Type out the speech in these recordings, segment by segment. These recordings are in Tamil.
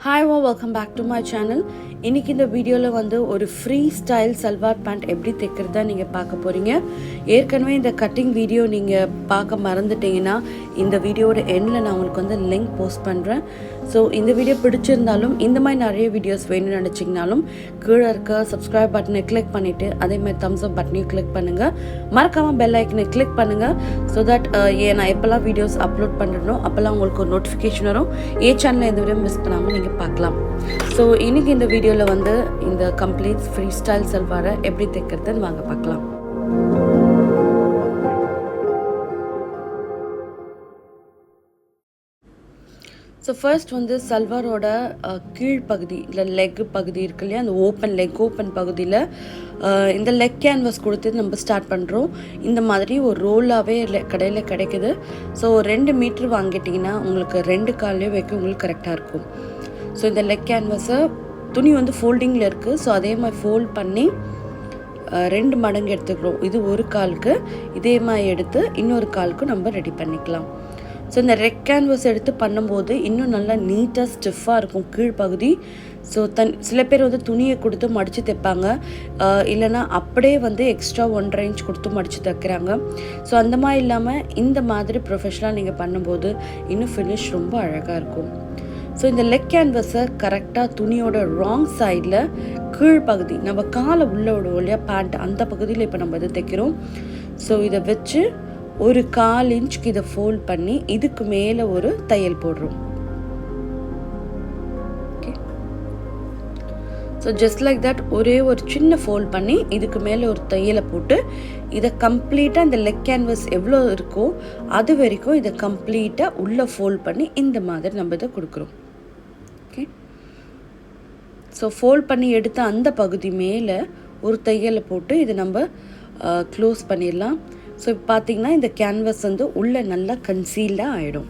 Hi, welcome back to my channel. இன்னைக்கு இந்த வீடியோவில் வந்து ஒரு ஃப்ரீ ஸ்டைல் சல்வார் பேண்ட் எப்படி தைக்கிறதா நீங்கள் பார்க்க போகிறீங்க. ஏற்கனவே இந்த கட்டிங் வீடியோ நீங்கள் பார்க்க மறந்துட்டீங்கன்னா இந்த வீடியோட எண்டில் நான் உங்களுக்கு வந்து லிங்க் போஸ்ட் பண்ணுறேன். ஸோ இந்த வீடியோ பிடிச்சிருந்தாலும் இந்த மாதிரி நிறைய வீடியோஸ் வேணும்னு நினச்சிங்கனாலும் கீழே இருக்க சப்ஸ்கிரைப் பட்டனை கிளிக் பண்ணிவிட்டு அதே மாதிரி தம்ஸ் அப் பட்டனையும் கிளிக் பண்ணுங்கள். மறக்காமல் பெல் ஐக்கனை கிளிக் பண்ணுங்கள். ஸோ தட் நான் எப்போல்லாம் வீடியோஸ் அப்லோட் பண்ணுறனோ அப்போல்லாம் உங்களுக்கு ஒரு நோட்டிஃபிகேஷன் வரும். சேனலில் எந்த வீடியோ மிஸ் பண்ணாமல் நீங்கள் பார்க்கலாம். ஸோ இன்றைக்கி இந்த வீடியோவில் வந்து இந்த கம்ப்ளீட் ஃப்ரீ ஸ்டைல் சல்வாரை எப்படி தைக்கிறதுன்னு வாங்க பார்க்கலாம். ஸோ ஃபர்ஸ்ட் வந்து சல்வாரோட கீழ்ப்பகுதி இல்லை லெக் பகுதி இருக்கு இல்லையா, அந்த ஓப்பன் பகுதியில் இந்த லெக் கேன்வாஸ் கொடுத்து நம்ம ஸ்டார்ட் பண்ணுறோம். இந்த மாதிரி ஒரு ரோலாகவே கடையில் கிடைக்குது. ஸோ 2 மீட்ரு வாங்கிட்டிங்கன்னா உங்களுக்கு 2 கால்லையும் வைக்க உங்களுக்கு கரெக்டாக இருக்கும். ஸோ இந்த லெக் கேன்வாஸை துணி வந்து ஃபோல்டிங்கில் இருக்குது. ஸோ அதே மாதிரி ஃபோல்ட் பண்ணி 2 மடங்கு எடுத்துக்கிறோம். இது ஒரு காலுக்கு, இதே மாதிரி எடுத்து இன்னொரு காலுக்கு நம்ம ரெடி பண்ணிக்கலாம். ஸோ இந்த ரெக் கேன்வாஸ் எடுத்து பண்ணும்போது இன்னும் நல்லா நீட்டாக ஸ்டிஃபாக இருக்கும் கீழ்ப்பகுதி. ஸோ சில பேர் வந்து துணியை கொடுத்து மடித்து தைப்பாங்க, இல்லைனா அப்படியே வந்து எக்ஸ்ட்ரா 1.5 இன்ச் கொடுத்து மடித்து தைக்கிறாங்க. ஸோ அந்த மாதிரி இல்லாமல் இந்த மாதிரி ப்ரொஃபஷனலாக நீங்கள் பண்ணும்போது இன்னும் ஃபினிஷ் ரொம்ப அழகாக இருக்கும். ஸோ இந்த லெக் கேன்வஸை கரெக்டாக துணியோட ராங் சைடில் கீழ்ப்பகுதி நம்ம காலை உள்ளே விடுவோம் இல்லையா பேண்ட், அந்த பகுதியில் இப்போ நம்ம இதை தைக்கிறோம். ஸோ இதை வச்சு ஒரு 1/4 இன்ச்சுக்கு இதை ஃபோல்ட் பண்ணி இதுக்கு மேலே ஒரு தையல் போடுறோம். Okay, so just like that ஒரே ஒரு சின்ன ஃபோல்ட் பண்ணி இதுக்கு மேலே ஒரு தையலை போட்டு இதை கம்ப்ளீட்டாக இந்த லெக் கேன்வஸ் எவ்வளோ இருக்கோ அது வரைக்கும் இதை கம்ப்ளீட்டாக உள்ளே ஃபோல்ட் பண்ணி இந்த மாதிரி நம்ம இதை கொடுக்குறோம். ஓகே, ஸோ ஃபோல்ட் பண்ணி எடுத்த அந்த பகுதி மேலே ஒரு தையலை போட்டு இதை நம்ம க்ளோஸ் பண்ணிடலாம். ஸோ இப்போ பார்த்தீங்கன்னா இந்த கேன்வஸ் வந்து உள்ளே நல்லா கன்சீல்டாக ஆகிடும்.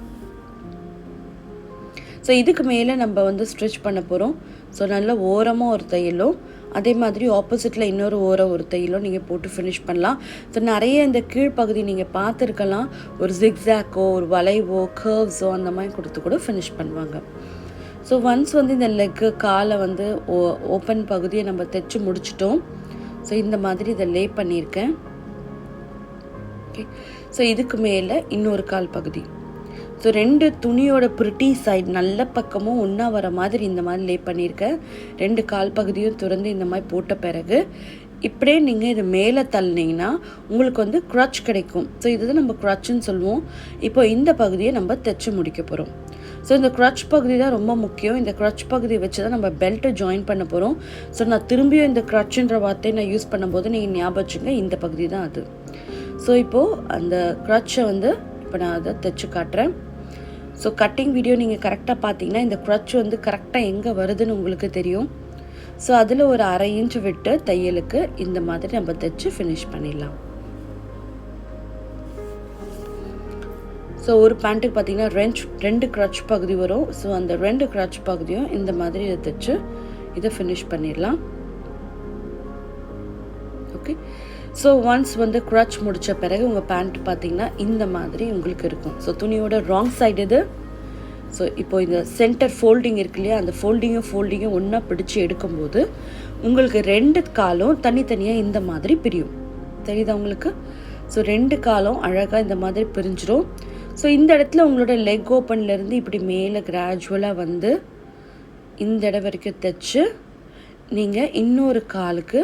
ஸோ இதுக்கு மேலே நம்ம வந்து ஸ்ட்ரிச் பண்ண போகிறோம். ஸோ நல்ல ஓரமாக ஒரு தையலும் அதே மாதிரி ஆப்போசிட்டில் இன்னொரு ஒரு தையலும் நீங்கள் போட்டு ஃபினிஷ் பண்ணலாம். ஸோ நிறைய இந்த கீழ்ப்பகுதி நீங்கள் பார்த்துருக்கலாம், ஒரு ஜிக்ஸாக்கோ ஒரு வளைவோ கர்வ்ஸோ அந்த மாதிரி கொடுத்து கூட ஃபினிஷ் பண்ணுவாங்க. ஸோ ஒன்ஸ் வந்து இந்த லெக்கு காலை வந்து ஓப்பன் பகுதியை நம்ம தைச்சி முடிச்சிட்டோம். ஸோ இந்த மாதிரி இதை லே பண்ணியிருக்கேன். ஓகே, ஸோ இதுக்கு மேலே இன்னொரு கால் பகுதி. ஸோ 2 துணியோட பிரிட்டி சைடு நல்ல பக்கமும் ஒன்றா வர மாதிரி இந்த மாதிரி லே பண்ணியிருக்கேன். 2 கால் பகுதியும் திறந்து இந்த மாதிரி போட்ட பிறகு இப்படியே நீங்கள் இது மேலே தள்ளினீங்கன்னா உங்களுக்கு வந்து க்ரட்ச் கிடைக்கும். ஸோ இதுதான் நம்ம க்ரட்ச்னு சொல்லுவோம். இப்போ இந்த பகுதியை நம்ம தைச்சி முடிக்க போகிறோம். ஸோ இந்த க்ரட்ச் பகுதி தான் ரொம்ப முக்கியம். இந்த க்ரட்ச் பகுதியை வச்சு தான் நம்ம பெல்ட்டை ஜாயின் பண்ண போகிறோம். ஸோ நான் திரும்பியும் இந்த க்ரட்ச்ன்ற வார்த்தையை நான் யூஸ் பண்ணும்போது நீங்கள் ஞாபகம் வச்சுங்க, இந்த பகுதி தான் அது. ஸோ இப்போது அந்த க்ரட்சை வந்து இப்போ நான் அதை தைச்சி காட்டுறேன். ஸோ கட்டிங் வீடியோ நீங்கள் கரெக்டாக பார்த்தீங்கன்னா இந்த க்ரட்ச் வந்து கரெக்டாக எங்கே வருதுன்னு உங்களுக்கு தெரியும். ஸோ அதில் ஒரு 1/2 இன்ச் விட்டு தையலுக்கு இந்த மாதிரி நம்ம தைச்சி ஃபினிஷ் பண்ணிடலாம். ஸோ ஒரு பேண்ட்டுக்கு பார்த்தீங்கன்னா 2 க்ரட்ச் பகுதி வரும். ஸோ அந்த 2 க்ரட்ச் பகுதியும் இந்த மாதிரி இதை தைச்சி இதை ஃபினிஷ் பண்ணிடலாம். ஓகே, ஸோ ஒன்ஸ் வந்து க்ரட்ச் முடித்த பிறகு உங்கள் பேண்ட் பார்த்தீங்கன்னா இந்த மாதிரி உங்களுக்கு இருக்கும். ஸோ துணியோட ராங் சைடு இது. ஸோ இப்போது இந்த சென்டர் ஃபோல்டிங் இருக்கு இல்லையா, அந்த ஃபோல்டிங்கும் ஒன்றா பிடிச்சி எடுக்கும்போது உங்களுக்கு 2 காலும் தனித்தனியாக இந்த மாதிரி பிரியும். தெரியுதா உங்களுக்கு? ஸோ 2 காலும் அழகாக இந்த மாதிரி பிரிஞ்சிடும். ஸோ இந்த இடத்துல உங்களோட லெக் ஓப்பன்லேருந்து இப்படி மேலே கிராஜுவலாக வந்து இந்த இடம் வரைக்கும் தைச்சு நீங்கள் இன்னொரு காலுக்கு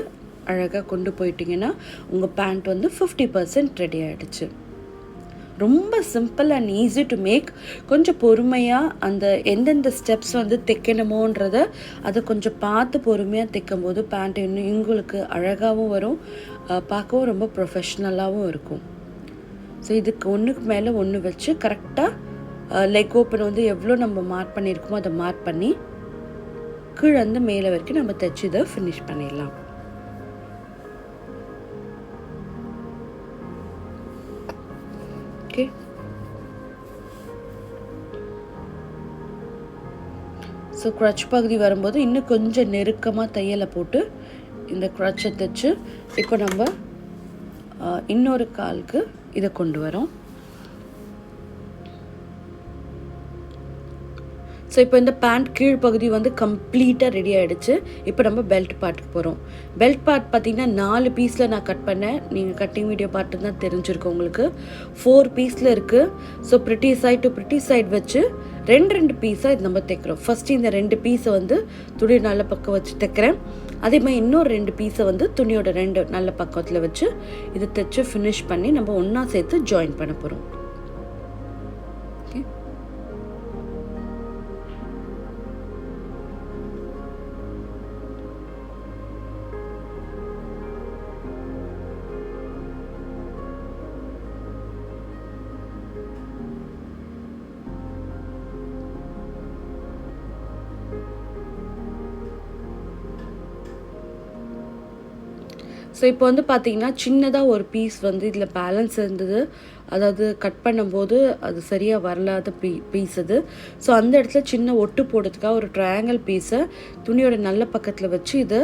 அழகாக கொண்டு போயிட்டீங்கன்னா உங்கள் பேண்ட் வந்து 50% ரெடி ஆகிடுச்சு. ரொம்ப simple and easy to make. கொஞ்சம் பொறுமையாக அந்த எந்தெந்த ஸ்டெப்ஸ் வந்து தைக்கணுமோன்றதை அதை கொஞ்சம் பார்த்து பொறுமையாக தைக்கும் போது பேண்ட் இன்னும் உங்களுக்கு அழகாகவும் வரும், பார்க்கவும் ரொம்ப ப்ரொஃபஷ்னலாகவும் இருக்கும். ஸோ இதுக்கு ஒன்றுக்கு மேலே ஒன்று வச்சு கரெக்டாக லெக் ஓப்பன் வந்து எவ்வளோ நம்ம மார்க் பண்ணியிருக்கோமோ அதை மார்க் பண்ணி கீழே வந்து மேலே வரைக்கும் நம்ம தைச்சி இதை ஃபினிஷ் பண்ணிடலாம். ஓகே, ஸோ க்ரட்ச் பகுதி வரும்போது இன்னும் கொஞ்சம் நெருக்கமாக தையலை போட்டு இந்த க்ரட்சை தைச்சு இப்போ நம்ம இன்னொரு காலுக்கு இதை கொண்டு வரோம். ஸோ இப்போ இந்த பேண்ட் கீழ் பகுதி வந்து கம்ப்ளீட்டாக ரெடி ஆகிடுச்சு. இப்போ நம்ம பெல்ட் பார்ட்டுக்கு போகிறோம். பெல்ட் பார்ட் பார்த்திங்கன்னா 4 பீஸில் நான் கட் பண்ணேன். நீங்கள் கட்டிங் வீடியோ பார்த்து தான் தெரிஞ்சிருக்கும் உங்களுக்கு. 4 பீஸில் இருக்குது. So pretty side to pretty side வச்சு 2 பீஸாக இது நம்ம தைக்கிறோம். ஃபஸ்ட்டு இந்த 2 பீஸை வந்து துணி நல்ல பக்கம் வச்சு தைக்கிறேன். அதே மாதிரி இன்னொரு 2 பீஸை வந்து துணியோட 2 நல்ல பக்கத்தில் வச்சு இதை தைச்சு ஃபினிஷ் பண்ணி நம்ம ஒன்றா சேர்த்து ஜாயின் பண்ண போகிறோம். ஓகே, ஸோ இப்போ வந்து பார்த்திங்கன்னா சின்னதாக ஒரு பீஸ் வந்து இதில் பேலன்ஸ் இருந்தது. அதாவது கட் பண்ணும்போது அது சரியாக வரலாத பீஸ் அது. ஸோ அந்த இடத்துல சின்ன ஒட்டு போடுறதுக்காக ஒரு ட்ரையாங்கிள் பீஸை துணியோட நல்ல பக்கத்தில் வச்சு இதை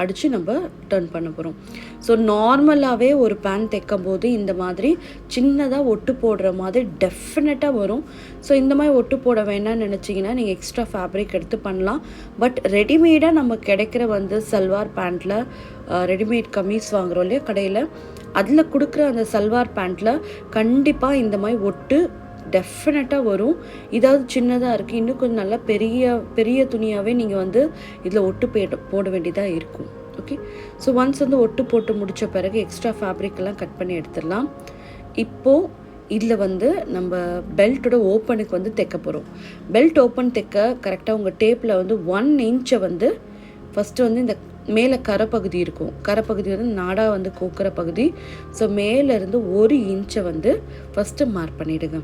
அடித்து நம்ம டர்ன் பண்ண போகிறோம். ஸோ நார்மலாகவே ஒரு பேண்ட் தைக்கும் போது இந்த மாதிரி சின்னதாக ஒட்டு போடுற மாதிரி டெஃபினட்டாக வரும். ஸோ இந்த மாதிரி ஒட்டு போட வேண்டாம்னு நினச்சிங்கன்னா நீங்கள் எக்ஸ்ட்ரா ஃபேப்ரிக் எடுத்து பண்ணலாம். பட் ரெடிமேடாக நம்ம கிடைக்கிற வந்து சல்வார் பேண்ட்டில் ரெடிமேட் கமீஸ் வாங்குகிறோம் இல்லையா கடையில், அதில் கொடுக்குற அந்த சல்வார் பேண்ட்டில் கண்டிப்பாக இந்த மாதிரி ஒட்டு டெஃபினட்டாக வரும். இதாவது சின்னதாக இருக்குது, இன்னும் கொஞ்சம் நல்லா பெரிய துணியாகவே நீங்கள் வந்து இதில் ஒட்டு போட வேண்டியதாக இருக்கும். ஓகே, ஸோ ஒன்ஸ் வந்து ஒட்டு போட்டு முடித்த பிறகு எக்ஸ்ட்ரா ஃபேப்ரிக்கெல்லாம் கட் பண்ணி எடுத்துடலாம். இப்போது இதில் வந்து நம்ம பெல்ட்டோட ஓப்பனுக்கு வந்து தைக்க போகிறோம். பெல்ட் ஓப்பன் தைக்க கரெக்டாக உங்கள் டேப்பில் வந்து 1 இன்ச்சை வந்து ஃபஸ்ட்டு வந்து இந்த மேலே கரைப்பகுதி இருக்கும். கரைப்பகுதி வந்து நாடா வந்து கோக்கிற பகுதி. ஸோ மேலேருந்து 1 இன்ச்சை வந்து ஃபஸ்ட்டு மார்க் பண்ணிவிடுங்க.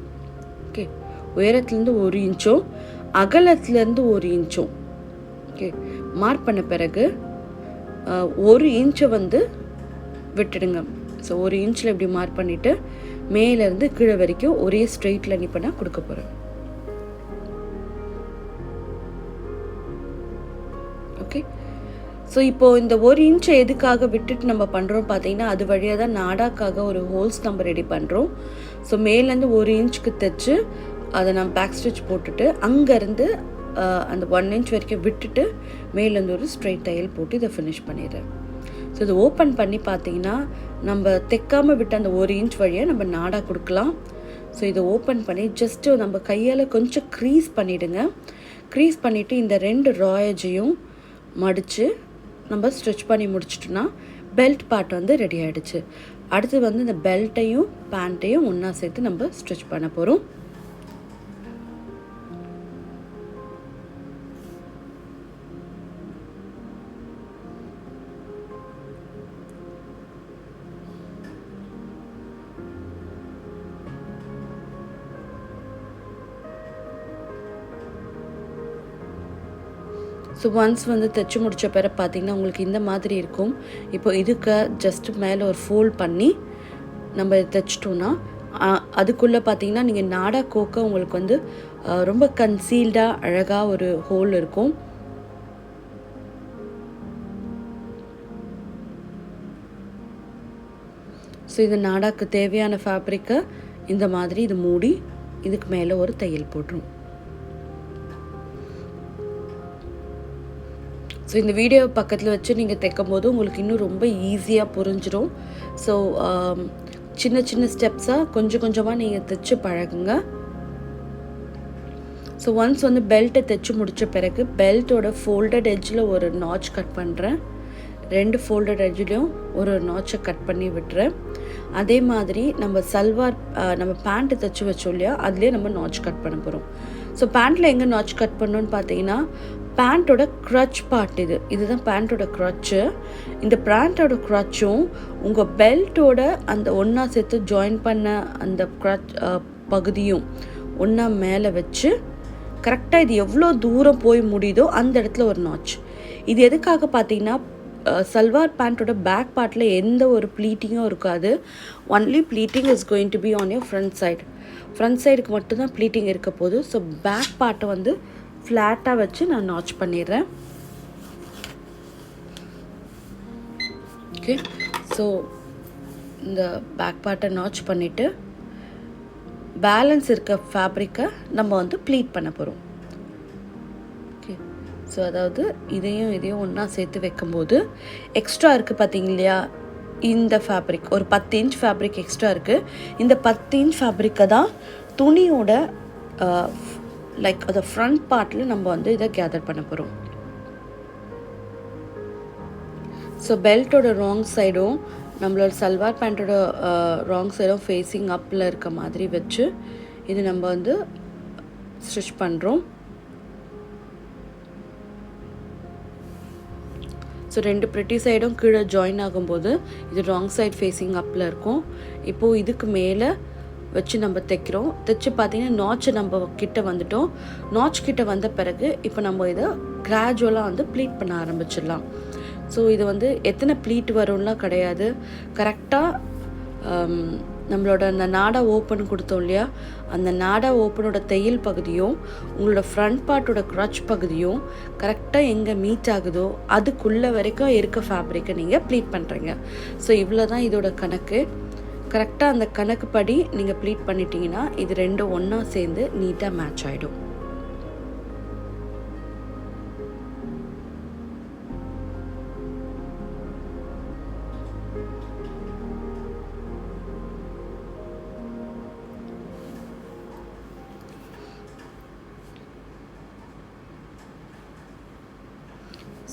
ஓகே, உயரத்துலேருந்து 1 இன்ச்சும் அகலத்துலேருந்து 1 இன்ச்சும் ஓகே மார்க் பண்ண பிறகு 1 இன்ச்சை வந்து விட்டுடுங்க. ஸோ 1 இன்ச்சில் இப்படி மார்க் பண்ணிவிட்டு மேலேருந்து கீழே வரைக்கும் ஒரே ஸ்ட்ரெயிட்டில் நீ பண்ணால் கொடுக்க போகிறேன். ஓகே, ஸோ இப்போது இந்த 1 இன்ச்சை எதுக்காக விட்டுட்டு நம்ம பண்ணுறோம் பார்த்தீங்கன்னா, அது வழியாக தான் நாடாக்காக ஒரு ஹோல்ஸ் நம்ம ரெடி பண்ணுறோம். ஸோ மேலேருந்து 1 இன்ச்சுக்கு தைச்சு அதை நம்ம பேக் ஸ்டிச் போட்டுட்டு அங்கேருந்து அந்த 1 இன்ச் வரைக்கும் விட்டுட்டு மேலேருந்து ஒரு ஸ்ட்ரெயிட் தையல் போட்டு இதை ஃபினிஷ் பண்ணிடுறேன். ஸோ இதை ஓப்பன் பண்ணி பார்த்தீங்கன்னா நம்ம தைக்காமல் விட்டு அந்த 1 இன்ச் வழியாக நம்ம நாடா கொடுக்கலாம். ஸோ இதை ஓப்பன் பண்ணி ஜஸ்ட்டு நம்ம கையால் கொஞ்சம் க்ரீஸ் பண்ணிவிடுங்க. க்ரீஸ் பண்ணிவிட்டு இந்த 2 ராயஜையும் மடித்து நம்ம ஸ்டிச் பண்ணி முடிச்சிட்டோன்னா பெல்ட் பார்ட் வந்து ரெடி ஆகிடுச்சு. அடுத்து வந்து இந்த பெல்ட்டையும் பேண்ட்டையும் ஒன்றா சேர்த்து நம்ம ஸ்டிச் பண்ண போகிறோம். ஸோ ஒன்ஸ் வந்து தைச்சி முடித்த பிறகு பார்த்திங்கன்னா உங்களுக்கு இந்த மாதிரி இருக்கும். இப்போ இதுக்கு ஜஸ்ட்டு மேலே ஒரு ஃபோல்ட் பண்ணி நம்ம தைச்சிட்டோன்னா அதுக்குள்ளே பார்த்திங்கன்னா நீங்கள் நாடா கோக்க உங்களுக்கு வந்து ரொம்ப கன்சீல்டாக அழகாக ஒரு ஹோல் இருக்கும். ஸோ இது நாடாக்கு தேவையான ஃபேப்ரிக்கை இந்த மாதிரி இது மூடி இதுக்கு மேலே ஒரு தையல் போட்டுரும். ஸோ இந்த வீடியோ பக்கத்தில் வச்சு நீங்கள் தைக்கும் போது உங்களுக்கு இன்னும் ரொம்ப ஈஸியாக புரிஞ்சிடும். ஸோ சின்ன சின்ன ஸ்டெப்ஸாக கொஞ்சம் கொஞ்சமாக நீங்கள் தைச்சு பழகுங்க. ஸோ ஒன்ஸ் வந்து பெல்ட்டை தைச்சு முடித்த பிறகு பெல்ட்டோட ஃபோல்டட் எட்ஜில் ஒரு நாச் கட் பண்ணுறேன். 2 ஃபோல்டட் எட்ஜ்லேயும் ஒரு நாச்சை கட் பண்ணி விட்டுறேன். அதே மாதிரி நம்ம சல்வார் நம்ம பேண்ட்டு தைச்சி வச்சோம் இல்லையா, அதுலேயே நம்ம நாச் கட் பண்ண போகிறோம். ஸோ பேண்ட்டில் எங்கே நாச் கட் பண்ணணுன்னு பார்த்தீங்கன்னா பேண்ட்டோட க்ரச் பார்ட் இதுதான் பேண்ட்டோட க்ரச்சு. இந்த பேண்ட்டோட க்ரச்சும் உங்கள் பெல்ட்டோட அந்த ஒன்றா சேர்த்து ஜாயின் பண்ண அந்த க்ரச் பகுதியும் ஒன்றா மேலே வச்சு கரெக்டாக இது எவ்வளோ தூரம் போய் முடியுதோ அந்த இடத்துல ஒரு நாச். இது எதுக்காக பார்த்தீங்கன்னா சல்வார் பேண்ட்டோட பேக் பார்ட்டில் எந்த ஒரு ப்ளீட்டிங்கும் இருக்காது. Only pleating is going to be on your front side. Front சைடுக்கு மட்டும்தான் ப்ளீட்டிங் இருக்க போகுது. ஸோ பேக் பார்ட்டை வந்து ஃப்ளாட்டாக வச்சு நான் நாச் பண்ணிடுறேன். ஓகே, ஸோ இந்த பேக் பார்ட்டை நாச் பண்ணிவிட்டு பேலன்ஸ் இருக்க ஃபேப்ரிக்கை நம்ம வந்து ப்ளீட் பண்ண போகிறோம். ஓகே. ஸோ அதாவது இதையும் ஒன்றா சேர்த்து வைக்கும்போது எக்ஸ்ட்ரா இருக்குது பார்த்தீங்க இல்லையா, இந்த ஃபேப்ரிக் ஒரு 10 இன்ச் ஃபேப்ரிக் எக்ஸ்ட்ரா இருக்குது. இந்த 10 இன்ச் ஃபேப்ரிக்கை தான் துணியோட லைக் அதை ஃப்ரண்ட் பார்ட்டில் நம்ம வந்து இதை கேதர் பண்ண போகிறோம். ஸோ பெல்ட்டோட ராங் சைடும் நம்மளோட சல்வார் பேண்ட்டோட ராங் சைடும் ஃபேஸிங் அப்பில் இருக்க மாதிரி வச்சு இது நம்ம வந்து ஸ்டிச் பண்ணுறோம். ஸோ 2 ப்ரிட்டி சைடும் கீழே ஜாயின் ஆகும்போது இது ராங் சைட் ஃபேஸிங் அப்பில் இருக்கும். இப்போது இதுக்கு மேலே வச்சு நம்ம தைக்கிறோம். தைச்சு பார்த்தீங்கன்னா நாட்ச் நம்ம கிட்ட வந்துட்டோம். நாட்ச் கிட்ட வந்த பிறகு இப்போ நம்ம இதை கிராஜுவலாக வந்து ப்ளீட் பண்ண ஆரம்பிச்சிடலாம். ஸோ இது வந்து எத்தனை ப்ளீட் வரும்லாம் கிடையாது. கரெக்டாக நம்மளோட அந்த நாடா ஓப்பன் கொடுத்தோம் இல்லையா, அந்த நாடா ஓப்பனோட தையல் பகுதியும் உங்களோட ஃப்ரண்ட் பார்ட்டோட க்ரச் பகுதியும் கரெக்டாக எங்கே மீட் ஆகுதோ அதுக்குள்ளே வரைக்கும் இருக்க ஃபேப்ரிக்கை நீங்கள் ப்ளீட் பண்ணுறீங்க. ஸோ இவ்வளோ தான் இதோட கணக்கு. கரெக்டாக அந்த கணக்கு படி நீங்கள் ப்ளீட் பண்ணிட்டீங்கன்னா இது ரெண்டும் ஒன்றா சேர்ந்து நீட்டாக மேட்ச் ஆகிடும்.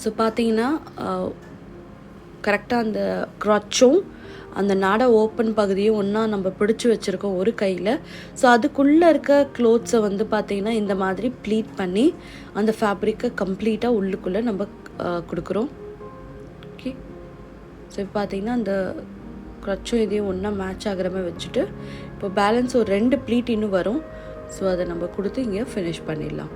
ஸோ பார்த்தீங்கன்னா கரெக்டாக அந்த க்ரச்சும் அந்த நாடா ஓப்பன் பகுதியும் ஒன்றா நம்ம பிடிச்சி வச்சுருக்கோம் ஒரு கையில். ஸோ அதுக்குள்ளே இருக்க க்ளோத்ஸை வந்து பார்த்திங்கன்னா இந்த மாதிரி ப்ளீட் பண்ணி அந்த ஃபேப்ரிக்கை கம்ப்ளீட்டாக உள்ளுக்குள்ளே நம்ம கொடுக்குறோம். ஓகே. ஸோ இப்போ பார்த்திங்கன்னா அந்த க்ரச்சும் இதையும் ஒன்றா மேட்ச் ஆகிற மாதிரி வச்சுட்டு இப்போ பேலன்ஸ் ஒரு 2 ப்ளீட் இன்னும் வரும். ஸோ அதை நம்ம கொடுத்து இங்கே ஃபினிஷ் பண்ணிடலாம்.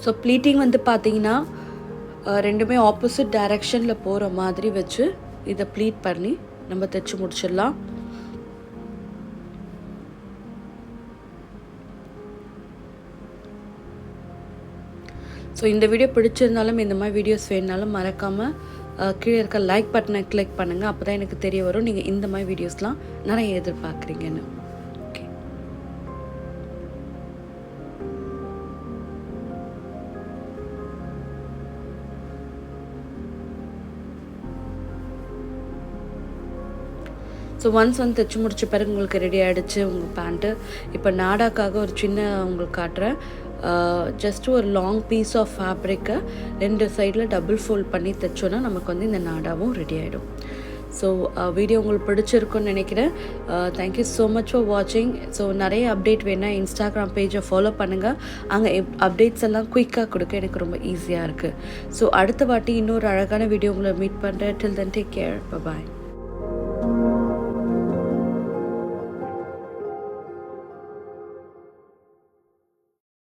ஸோ ப்ளீட்டிங் வந்து பார்த்தீங்கன்னா ரெண்டுமே ஆப்போசிட் டைரெக்ஷனில் போகிற மாதிரி வச்சு இதை ப்ளீட் பண்ணி நம்ம தைச்சி முடிச்சிடலாம். ஸோ இந்த வீடியோ பிடிச்சிருந்தாலும் இந்த மாதிரி வீடியோஸ் வேணுனாலும் மறக்காமல் கீழே இருக்க லைக் பட்டனை கிளிக் பண்ணுங்கள். அப்போ தான் எனக்கு தெரிய வரும் நீங்கள் இந்த மாதிரி வீடியோஸ்லாம் நிறைய எதிர்பார்க்குறீங்கன்னு. ஸோ ஒன்ஸ் வந்து தைச்சி முடிச்ச பிறகு உங்களுக்கு ரெடி ஆகிடுச்சு உங்கள் பேண்ட்டு. இப்போ நாடாக்காக ஒரு சின்ன உங்களுக்கு காட்டுறேன். ஜஸ்ட் ஒரு லாங் பீஸ் ஆஃப் ஃபேப்ரிக்கை 2 சைடில் டபுள் ஃபோல்ட் பண்ணி தைச்சோன்னா நமக்கு வந்து இந்த நாடாவும் ரெடி ஆகிடும். ஸோ வீடியோ உங்களுக்கு பிடிச்சிருக்குன்னு நினைக்கிறேன். தேங்க்யூ ஸோ மச் ஃபார் வாட்சிங். ஸோ நிறைய அப்டேட் வேணால் இன்ஸ்டாகிராம் பேஜை ஃபாலோ பண்ணுங்கள். அங்கே அப்டேட்ஸ் எல்லாம் குயிக்காக கொடுக்க எனக்கு ரொம்ப ஈஸியாக இருக்குது. ஸோ அடுத்த வாட்டி இன்னொரு அழகான வீடியோ உங்களை மீட் பண்ணுறேன். டில் தென் டேக் கேர். பாய்.